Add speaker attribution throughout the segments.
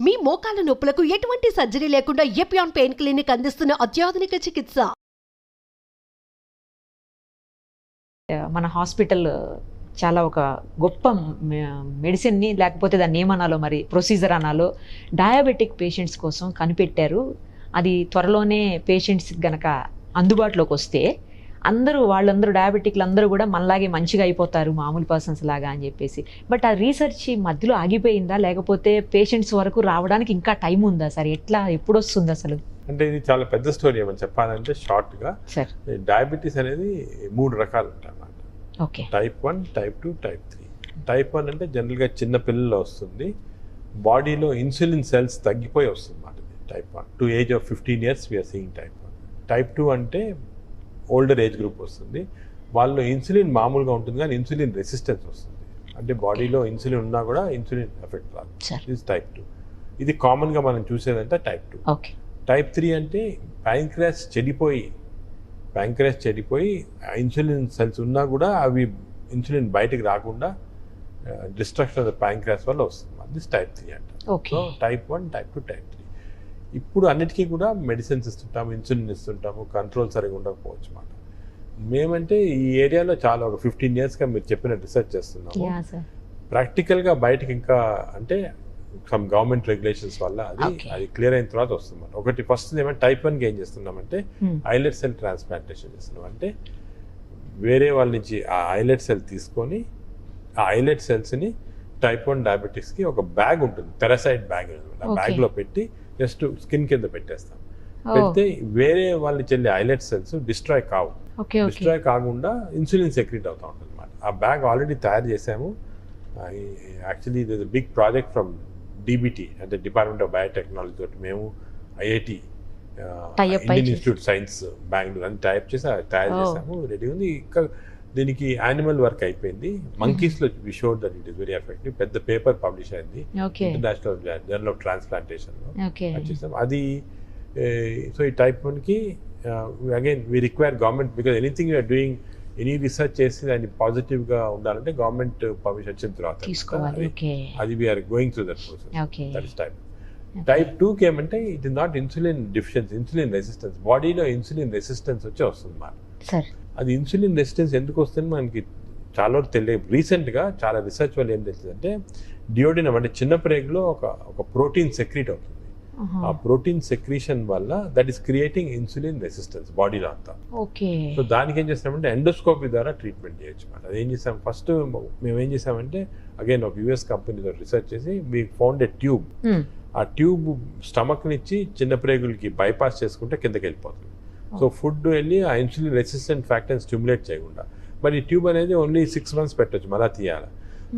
Speaker 1: మీ మోకాల నొప్పులకు ఎటువంటి సర్జరీ లేకుండా ఎపియాన్ పెయిన్ క్లినిక్ అందిస్తున్న అత్యాధునిక చికిత్స.
Speaker 2: మన హాస్పిటల్ చాలా ఒక గొప్ప మెడిసిన్ని, లేకపోతే దాన్ని ఏమనాలో, మరి ప్రొసీజర్ అనాలో, డయాబెటిక్ పేషెంట్స్ కోసం కనిపెట్టారు. అది త్వరలోనే పేషెంట్స్ గనక అందుబాటులోకి వస్తే వాళ్ళందరూ డయాబెటిక్లు అందరూ కూడా మనలాగే మంచిగా అయిపోతారు, మామూలు పర్సన్స్ లాగా అని చెప్పేసి. బట్ ఆ రీసెర్చ్ మధ్యలో ఆగిపోయిందా, లేకపోతే పేషెంట్స్ వరకు రావడానికి ఇంకా టైం ఉందా సార్? ఎప్పుడు వస్తుంది అసలు?
Speaker 3: అంటే ఇది చాలా పెద్ద స్టోరీ. ఏమని చెప్పాలంటే షార్ట్గా,
Speaker 2: సార్
Speaker 3: డయాబెటీస్ అనేది 3 రకాలు ఉంటాయి అన్నమాట.
Speaker 2: Okay.
Speaker 3: Type 1, type 2, type 3. Type 1 అంటే జనరల్గా చిన్న పిల్లల్లో వస్తుంది, బాడీలో ఇన్సులిన్ సెల్స్ తగ్గిపోయి వస్తుంది అన్నమాట. Type 1 to age of 15 years we're seeing type 1. Type 2 అంటే ఓల్డర్ ఏజ్ గ్రూప్ వస్తుంది, వాళ్ళలో ఇన్సులిన్ మామూలుగా ఉంటుంది కానీ ఇన్సులిన్ రెసిస్టెన్స్ వస్తుంది. అంటే బాడీలో ఇన్సులిన్ ఉన్నా కూడా ఇన్సులిన్ ఎఫెక్ట్ రాదు. ఇది టైప్ 2. ఇది కామన్గా మనం చూసేదంటే టైప్ 2.
Speaker 2: ఓకే.
Speaker 3: టైప్ 3 అంటే ప్యాంక్రియాస్ చెడిపోయి ఇన్సులిన్ సెల్స్ ఉన్నా కూడా అవి ఇన్సులిన్ బయటకు రాకుండా డిస్ట్రక్షన్ ఆఫ్ ద ప్యాంక్రియాస్ వల్ల వస్తుంది. దిస్ టైప్ 3 అంట. So type 1, type 2, type 3. ఇప్పుడు అన్నిటికీ కూడా మెడిసిన్స్ ఇస్తుంటాము, ఇన్సులిన్ ఇస్తుంటాము, కంట్రోల్ సరిగా ఉండకపోవచ్చు అన్నమాట. మేమంటే ఈ ఏరియాలో చాలా ఒక 15 yearsగా మీరు చెప్పిన రీసెర్చ్ చేస్తున్నాము. ప్రాక్టికల్గా బయటకి ఇంకా అంటే సమ్ గవర్నమెంట్ రెగ్యులేషన్స్ వల్ల అది క్లియర్ అయిన తర్వాత వస్తుంది. ఒకటి ఫస్ట్ ఏమంటే టైప్ 1కి ఏం చేస్తున్నామంటే ఐలెట్ సెల్ ట్రాన్స్ప్లాంటేషన్ చేస్తున్నాం. అంటే వేరే వాళ్ళ నుంచి ఆ ఐలెట్ సెల్ తీసుకొని ఆ ఐలెట్ సెల్స్ని టైప్ 1 డయాబెటిక్స్కి ఒక బ్యాగ్ ఉంటుంది, పెరాసైట్ బ్యాగ్. ఆ బ్యాగ్లో పెట్టి జస్ట్ స్కిన్ కింద పెట్టేస్తాం. పెడితే వేరే వాళ్ళ చెల్లి ఐలెట్ సెల్స్ డిస్ట్రాయ్ కావు. డిస్ట్రాయ్ కాకుండా ఇన్సులిన్ సెక్రెట్ అవుతూ ఉంటుంది అన్నమాట. ఆ బ్యాగ్ ఆల్రెడీ తయారు చేసాము. యాక్చువల్లీ ఇది బిగ్ ప్రాజెక్ట్ ఫ్రమ్ డిబిటి, అంటే డిపార్ట్మెంట్ ఆఫ్ బయోటెక్నాలజీ తోటి మేము IIT, Indian institute science Bengaluru అని టైప్ చేసి తయారు చేసాము. రెడీ ఉంది. ఇంకా దీనికి యానిమల్ వర్క్ అయిపోయింది. మంకీస్లో we showed that it is very effective. పెద్ద పేపర్ పబ్లిష్ అయింది ఇంటర్నేషనల్ జర్నల్ ఆఫ్ ట్రాన్స్ప్లాంటేషన్లో చేసాం అది. సో ఈ టైప్ 1కి again we require government, because anything you're doing any research చేసి దాన్ని పాజిటివ్గా ఉండాలంటే గవర్నమెంట్ పర్మిషన్ వచ్చిన తర్వాత అది we're going through that process. That is type. Type 2కి ఏమంటే it is not insulin deficiency, insulin resistance. బాడీలో ఇన్సులిన్ రెసిస్టెన్స్ వచ్చి వస్తుంది అన్నమాట. అది ఇన్సులిన్ రెసిస్టెన్స్ ఎందుకు వస్తుంది మనకి చాలా వరకు తెలియదు. రీసెంట్గా చాలా రీసెర్చ్ వల్ల ఏం తెలిసిందంటే డియోడినం అంటే చిన్న ప్రేగులో ఒక ప్రోటీన్ సెక్రీట్ అవుతుంది. ఆ ప్రోటీన్ సెక్రీషన్ వల్ల that is creating insulin resistance బాడీలో అంతా. సో దానికి ఏం చేస్తామంటే ఎండోస్కోపీ ద్వారా ట్రీట్మెంట్ చేయొచ్చు అన్నమాట. అది ఏం చేసాం, ఫస్ట్ మేము ఏం చేసామంటే అగైన్ ఒక యుఎస్ కంపెనీతో రీసెర్చ్ చేసి వీ ఫౌండ్ ఏ ట్యూబ్. ఆ ట్యూబ్ స్టమక్ నుంచి చిన్న ప్రేగులకి బైపాస్ చేసుకుంటే కిందకి వెళ్ళిపోతుంది. సో ఫుడ్ వెళ్ళి ఆ ఇన్సులిన్ రెసిస్టెంట్ ఫ్యాక్టర్ని స్టిమ్యులేట్ చేయకుండా. మరి ఈ ట్యూబ్ అనేది ఓన్లీ 6 months పెట్టచ్చు, మళ్ళీ తీయాలి.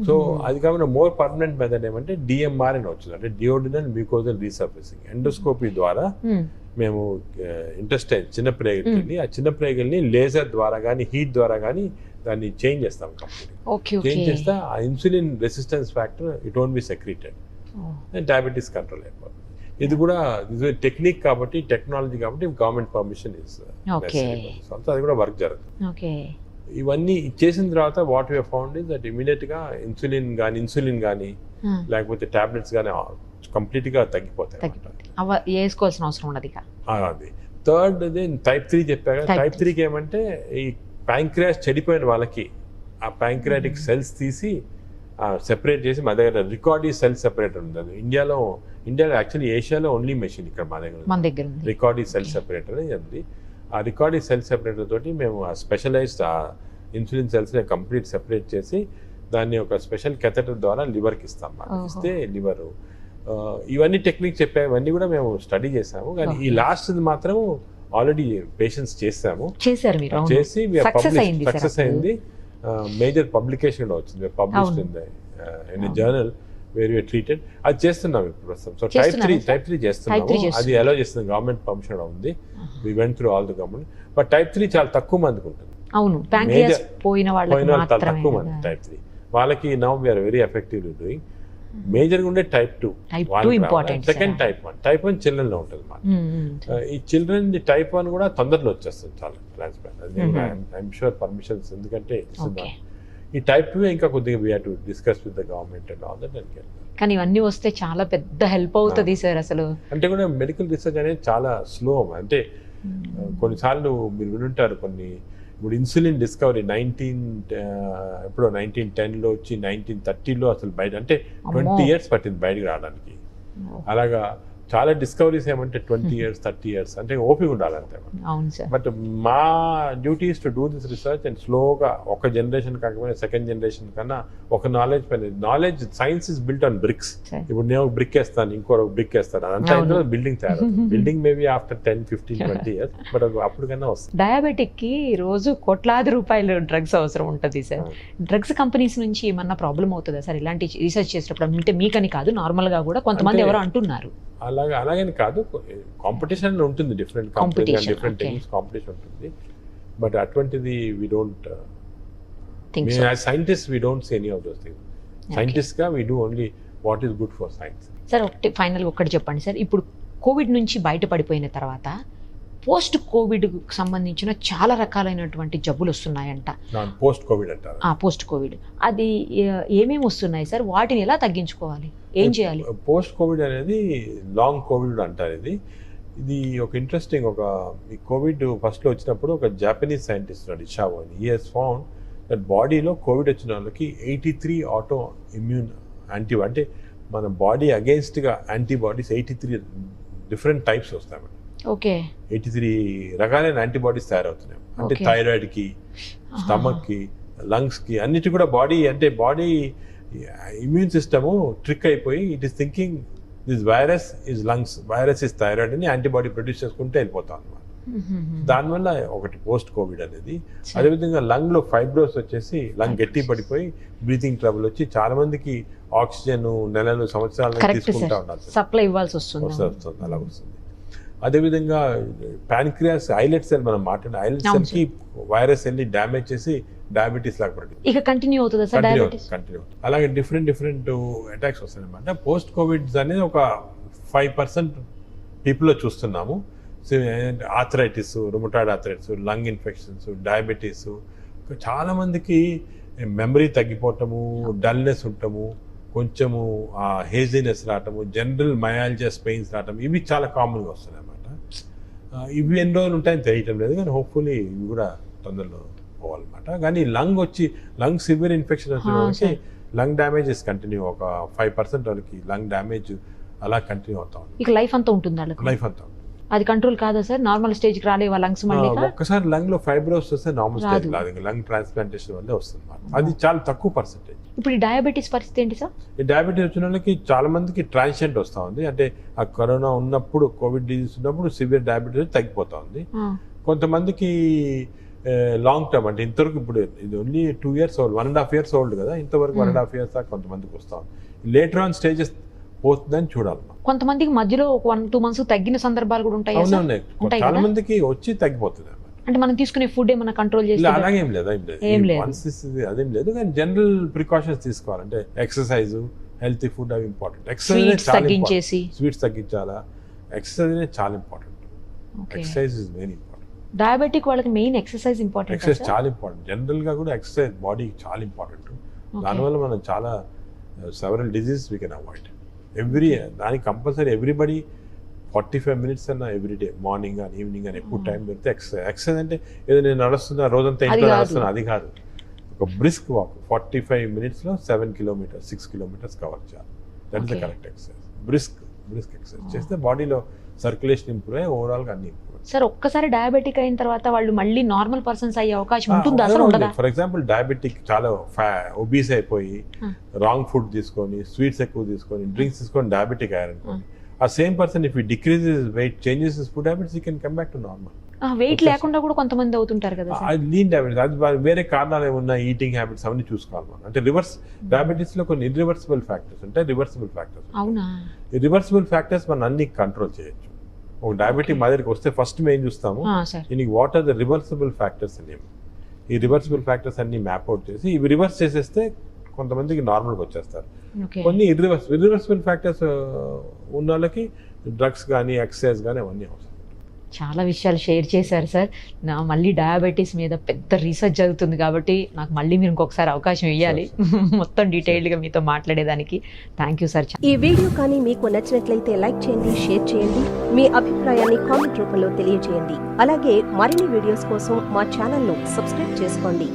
Speaker 3: సో అది కాకుండా మోర్ పర్మనెంట్ మెథడ్ ఏమంటే డిఎంఆర్ అని వచ్చింది, అంటే డియోడినల్ మ్యూకోజల్ రీసర్ఫేసింగ్. ఎండోస్కోపీ ద్వారా మేము ఇంటెస్టైన్ చిన్న ప్రేగులకి వెళ్ళి ఆ చిన్న ప్రేగుల్ని లేజర్ ద్వారా కానీ హీట్ ద్వారా కానీ దాన్ని చేంజ్ చేస్తాం. కంప్లీట్ చేంజ్ చేస్తే ఆ insulin resistance factor it won't be secreted, diabetes control అయిపోతుంది. ఇది కూడా టెక్నిక్ కాబట్టి, టెక్నాలజీ కాబట్టి గవర్నమెంట్ పర్మిషన్ అది కూడా వర్క్ జరుగుతుంది. ఇవన్నీ చేసిన తర్వాత what we found is that ఇమీడియట్గా ఇన్సులిన్ కానీ లేకపోతే టాబ్లెట్స్ కానీ కంప్లీట్గా తగ్గిపోతాయి.
Speaker 2: వేసుకోవాల్సిన అవసరం ఉండదు.
Speaker 3: అది థర్డ్ టైప్ 3 చెప్పాక. టైప్ 3కి ఏమంటే ఈ ప్యాంక్రియాస్ చెడిపోయిన వాళ్ళకి ఆ ప్యాంక్రియాటిక్ సెల్స్ తీసి సెపరేట్ చేసి మా దగ్గర రికార్డీ సెల్ సెపరేటర్ ఉంది. ఇండియాలో యాక్చువల్లీ ఏషియాలో ఓన్లీ మెషిన్ ఇక్కడ మా దగ్గర రికార్డీ సెల్ సెపరేటర్ ఉంది. ఆ రికార్డీ సెల్ సెపరేటర్ తోటి మేము ఆ స్పెషలైజ్డ్ ఇన్సులిన్ సెల్స్ని కంప్లీట్ సెపరేట్ చేసి దాన్ని ఒక స్పెషల్ కెథెటర్ ద్వారా లివర్కి ఇస్తాం. ఇస్తే లివర్ ఇవన్నీ టెక్నిక్ చెప్పాము, ఇవన్నీ కూడా మేము స్టడీ చేసాము. కానీ ఈ లాస్ట్ మాత్రం ఆల్రెడీ పేషెంట్స్ చేసి సక్సెస్ అయింది. మేజర్ పబ్లికేషన్ కూడా వచ్చింది, published in journal where we treated. అది చేస్తున్నాం ఇప్పుడు ప్రస్తుతం. సో టైప్ 3 చేస్తున్నాము. అది అలో చేస్తుంది, గవర్నమెంట్ పర్మిషన్ ఉంది. We went through all the government. But type 3 చాలా తక్కువ మందికి ఉంటుంది.
Speaker 2: పోయిన వాళ్ళు
Speaker 3: తక్కువ మంది టైప్ 3 వాళ్ళకి now we're very effectively doing. మేజర్గా ఉండే టైప్ 2, సెకండ్ టైప్ 1. టైప్ 1 చిల్డ్రన్లో ఉంటుంది అన్నమాట. ఈ చిల్డ్రన్ టైప్ 1 కూడా తొందరలో వచ్చేస్తుంది చాలా ట్రాన్స్ప్లాంట్. అది ఐఎమ్ షూర్ పర్మిషన్స్, ఎందుకంటే ఈ టైప్ 2 ఇంకా కొద్దిగా we have to discuss with the government and all that and get.
Speaker 2: కానీ ఇవన్నీ వస్తే చాలా పెద్ద హెల్ప్ అవుతుంది సార్ అసలు.
Speaker 3: అంటే కూడా మెడికల్ రీసెర్చ్ అనేది చాలా స్లో. అంటే కొన్నిసార్లు మీరు వినుంటారు కొన్ని, ఇప్పుడు ఇన్సులిన్ డిస్కవరీ 1910లో వచ్చి 1930లో అసలు బయట, అంటే 20 years పట్టింది బయటకు రావడానికి. అలాగా చాలా డిస్కవరీస్ ఏమంటే 20 years 30 years అంటే ఓపిక ఉండాలంతే.
Speaker 2: అవును సార్.
Speaker 3: బట్ మా duty is to do this research and స్లోగా ఒక జనరేషన్ కాకపోయినా సెకండ్ జనరేషన్ కన్నా ఒక నాలెడ్జ్ పైన knowledge. Science is built on bricks. ఇప్పుడు నేను ఒక బ్రిక్ వేస్తాను, ఇంకో బ్రిక్ వేస్తాను, అదంతా ఇందులో బిల్డింగ్ తయారు. Building maybe after 10, 15, 20 years, but అప్పుడు కన్నా వస్తుంది.
Speaker 2: డయాబెటిక్ కి రోజు కోట్లాది రూపాయలు డ్రగ్స్ అవసరం ఉంటుంది సార్. డ్రగ్స్ కంపెనీస్ నుంచి ఏమన్నా ప్రాబ్లం అవుతుందా సార్ ఇలాంటి రీసెర్చ్ చేసినప్పుడు? అంటే మీకని కాదు, నార్మల్ గా కూడా కొంతమంది ఎవరు అంటున్నారు.
Speaker 3: అలాగని కాదు, కాంపిటీషన్ ఉంటుంది, different company different things competition ఉంటుంది. బట్ అటువంటిది we don't, as scientist we don't say any of those things. Scientist గా we do only what is good for science.
Speaker 2: Sir ఒకటి ఫైనల్ ఒకటి చెప్పండి సార్, ఇప్పుడు కోవిడ్ నుంచి బయటపడిపోయిన తర్వాత పోస్ట్ కోవిడ్ సంబంధించిన చాలా రకాలైనటువంటి జబ్బులు వస్తున్నాయంట.
Speaker 3: పోస్ట్ కోవిడ్ అంటారు.
Speaker 2: పోస్ట్ కోవిడ్ అది ఏమేమి వస్తున్నాయి సార్? వాటిని ఎలా తగ్గించుకోవాలి, ఏం చేయాలి?
Speaker 3: పోస్ట్ కోవిడ్ అనేది లాంగ్ కోవిడ్ అంటారు. ఇది ఒక ఇంట్రెస్టింగ్, ఈ కోవిడ్ ఫస్ట్లో వచ్చినప్పుడు ఒక జాపనీస్ సైంటిస్ట్ ఉన్నాడు, ఇషావో అని. హీ హెస్ ఫౌండ్ దట్ బాడీలో కోవిడ్ వచ్చిన వాళ్ళకి 83 ఆటో ఇమ్యూన్ యాంటీబాడీ, అంటే మన బాడీ అగేన్స్ట్గా యాంటీబాడీస్ 83 డిఫరెంట్ టైప్స్ వస్తాయి.
Speaker 2: ఓకే,
Speaker 3: 83 రకాలైన యాంటీబాడీస్ తయారవుతున్నాయి. అంటే థైరాయిడ్కి, స్టమక్కి, లంగ్స్కి, అన్నిటి కూడా బాడీ ఇమ్యూన్ సిస్టము ట్రిక్ అయిపోయి it is thinking this virus is lungs, virus is thyroid అని యాంటీబాడీ ప్రొడ్యూస్ చేసుకుంటే వెళ్ళిపోతాం అన్నమాట. దానివల్ల ఒకటి పోస్ట్ కోవిడ్ అనేది. అదేవిధంగా లంగ్లో ఫైబ్రోస్ వచ్చేసి లంగ్ గట్టి పడిపోయి బ్రీతింగ్ ట్రబుల్ వచ్చి చాలా మందికి ఆక్సిజన్ నెలలు సంవత్సరాలు తీసుకుంటా ఉన్నారు,
Speaker 2: సప్లై ఇవ్వాల్సి వస్తుంది,
Speaker 3: అలా వస్తుంది. అదేవిధంగా ప్యాన్క్రియాస్ ఐలెట్ సెల్, మనం మాట్లాడే ఐలెట్ సెల్ కి వైరస్ వెళ్ళి డ్యామేజ్ చేసి డయాబెటీస్ లాగా పడుతుంది.
Speaker 2: ఇక కంటిన్యూ అవుతుంది సార్ డయాబెటీస్.
Speaker 3: కంటిన్యూ. అలాగే డిఫరెంట్ అటాక్స్ వస్తాయి అనమాట. పోస్ట్ కోవిడ్ అనేది ఒక 5% పీపుల్లో చూస్తున్నాము. Arthritis, rheumatoid arthritis, lung infections, diabetes. చాలా మందికి మెమరీ తగ్గిపోవటము, డల్నెస్ ఉండటము, కొంచెము హేజీనెస్ రావటము, జనరల్ మయాలజియస్ పెయిన్స్ రావటం, ఇవి చాలా కామన్గా వస్తున్నాయి అన్నమాట. ఇవి ఎన్ని రోజులు ఉంటాయని తెలియటం లేదు, కానీ హోప్ఫుల్లీ ఇవి కూడా తొందరలో పోవాలన్నమాట. కానీ లంగ్ సివియర్ ఇన్ఫెక్షన్ వచ్చిన వాళ్ళకి లంగ్ డ్యామేజెస్ కంటిన్యూ, ఒక 5% వరకు లంగ్ డ్యామేజ్ అలా కంటిన్యూ అవుతా ఉంది.
Speaker 2: ఇక లైఫ్ అంతా ఉంటుంది,
Speaker 3: లైఫ్ అంతా.
Speaker 2: అది కంట్రోల్ కాదా సార్? నార్మల్ స్టేజ్కి రాలేవా లంగ్స్? మళ్ళీ
Speaker 3: ఒక్కసారి లంగ్ లో ఫైబ్రోస్ వస్తే నార్మల్ స్టేజ్ రాదు, లంగ్ ట్రాన్స్ప్లాంటేషన్ వల్లే వస్తుంది. అది చాలా తక్కువ పర్సెంటేజ్.
Speaker 2: ఇప్పుడు ఈ డయాబెటీస్ పరిస్థితి ఏంటి సార్?
Speaker 3: ఈ డయాబెటీస్ వచ్చిన వాళ్ళకి చాలా మందికి ట్రాన్సియంట్ వస్తూ ఉంది. అంటే ఆ కరోనా ఉన్నప్పుడు, కోవిడ్ డిజీజ్ ఉన్నప్పుడు సివియర్ డయాబెటీస్ తగ్గిపోతా ఉంది. కొంతమందికి లాంగ్ టర్మ్, అంటే ఇంతవరకు ఇప్పుడు ఇది only 2 years old, 1.5 years old కదా, ఇంతవరకు 1.5 years దాకా కొంతమందికి వస్తా ఉంది. లేటర్ ఆన్ స్టేజెస్ పోతుందని చూడాలి.
Speaker 2: కొంతమందికి మధ్యలో ఒక 1-2 months తగ్గిన సందర్భాలు కూడా ఉంటాయి.
Speaker 3: చాలా మందికి వచ్చి తగ్గిపోతుంది.
Speaker 2: అంటే మనం తీసుకునే ఫుడ్ ఏమైనా కంట్రోల్ చేసి
Speaker 3: అలాగేం లేదు, అదేం లేదు. కానీ జనరల్ ప్రికాషన్స్ తీసుకోవాలంటే ఎక్సర్సైజ్, హెల్తీ ఫుడ్ అవి ఇంపార్టెంట్. ఎక్సర్సైజ్ తగ్గించేసి, స్వీట్స్ తగ్గించాలా, ఎక్సర్సైజ్ అనేది చాలా important. Exercise is very important.
Speaker 2: Diabetic వాళ్ళకి మెయిన్ ఎక్సర్సైజ్ ఇంపార్టెంట్.
Speaker 3: ఎక్సర్సైజ్ చాలా ఇంపార్టెంట్. జనరల్ గా కూడా ఎక్సర్సైజ్ బాడీకి చాలా ఇంపార్టెంట్. దానివల్ల మనం చాలా several diseases we can avoid. దానికి కంపల్సరీ ఎవ్రీబడి 45 minutes అన్న ఎవ్రీడే, మార్నింగ్ కానీ ఈవినింగ్ కానీ ఎప్పుడు టైం దొరికితే ఎక్సర్సైజ్. ఎక్సర్సైజ్ అంటే ఏదో నేను నడుస్తున్నా రోజంతా ఇంట్లో నడుస్తున్నా అది కాదు. ఒక బ్రిస్క్ వాక్ 45 minutes లో 7 kilometers 6 kilometers కవర్ చేయాలి. That is the correct exercise. Brisk exercise చేస్తే బాడీలో సర్క్యులేషన్ ఇంప్రూవ్ అయ్యి ఓవరాల్గా అన్ని ఇంప్రూవ్.
Speaker 2: సార్ ఒక్కసారి డయాబెటిక్ అయిన తర్వాత వాళ్ళు మళ్ళీ నార్మల్ పర్సన్స్ అయ్యే అవకాశం ఉంటుందా అసలు? ఉండదా?
Speaker 3: ఫర్ ఎగ్జాంపుల్ డయాబెటిక్ చాలా ఒబీస్ అయిపోయి రాంగ్ ఫుడ్ తీసుకొని, స్వీట్స్ ఎక్కువ తీసుకొని, డ్రింక్స్ తీసుకొని డయాబెటిక్ అయ్యారనుకోండి, ఆ same person if he decreases weight, changes his food habits, he can come back to normal.
Speaker 2: Weight లేకుండా కూడా కొంతమంది అవుతుంటారు కదా సార్.
Speaker 3: లీన్ డయాబెటీస్, అది వేరే కారణాలు ఏమన్నా, ఈటింగ్ హ్యాబిట్స్ అవన్నీ చూసుకోవాలి మనం. అంటే రివర్స్ డయాబెటీస్ లో కొన్ని ఇర్రివర్సిబుల్ ఫ్యాక్టర్స్ ఉంటాయి, రివర్సిబుల్ ఫ్యాక్టర్స్.
Speaker 2: అవునా?
Speaker 3: ఈ రివర్సిబుల్ ఫ్యాక్టర్స్ మనం అన్ని కంట్రోల్ చేయొచ్చు. ఒక డయాబెటిక్ మా దగ్గరికి వస్తే ఫస్ట్ మేము ఏం చూస్తాము, దీనికి what are the reversible factors అనేవి. ఈ రివర్సిబుల్ ఫ్యాక్టర్స్ అన్ని మ్యాప్ అవుట్ చేసి ఇవి రివర్స్ చేసేస్తే కొంతమందికి నార్మల్గా వచ్చేస్తారు. కొన్ని ఇర్రివర్సిబుల్ ఫ్యాక్టర్స్ ఉన్న వాళ్ళకి డ్రగ్స్ కానీ ఎక్సర్సైజ్ కానీ అవన్నీ అవసరం.
Speaker 2: చాలా విషయాలు షేర్ చేశారు సార్. నా మళ్ళీ డయాబెటీస్ మీద పెద్ద రీసెర్చ్ జరుగుతుంది కాబట్టి నాకు మళ్ళీ మీరు ఇంకొకసారి అవకాశం ఇవ్వాలి మొత్తం డీటెయిల్డ్గా మీతో మాట్లాడేదానికి. Thank you sir.
Speaker 4: ఈ వీడియో కానీ మీకు నచ్చినట్లయితే లైక్ చేయండి, షేర్ చేయండి, మీ అభిప్రాయాన్ని కామెంట్ రూపంలో తెలియజేయండి. అలాగే మరిన్ని వీడియోస్ కోసం మా ఛానల్ను సబ్స్క్రైబ్ చేసుకోండి.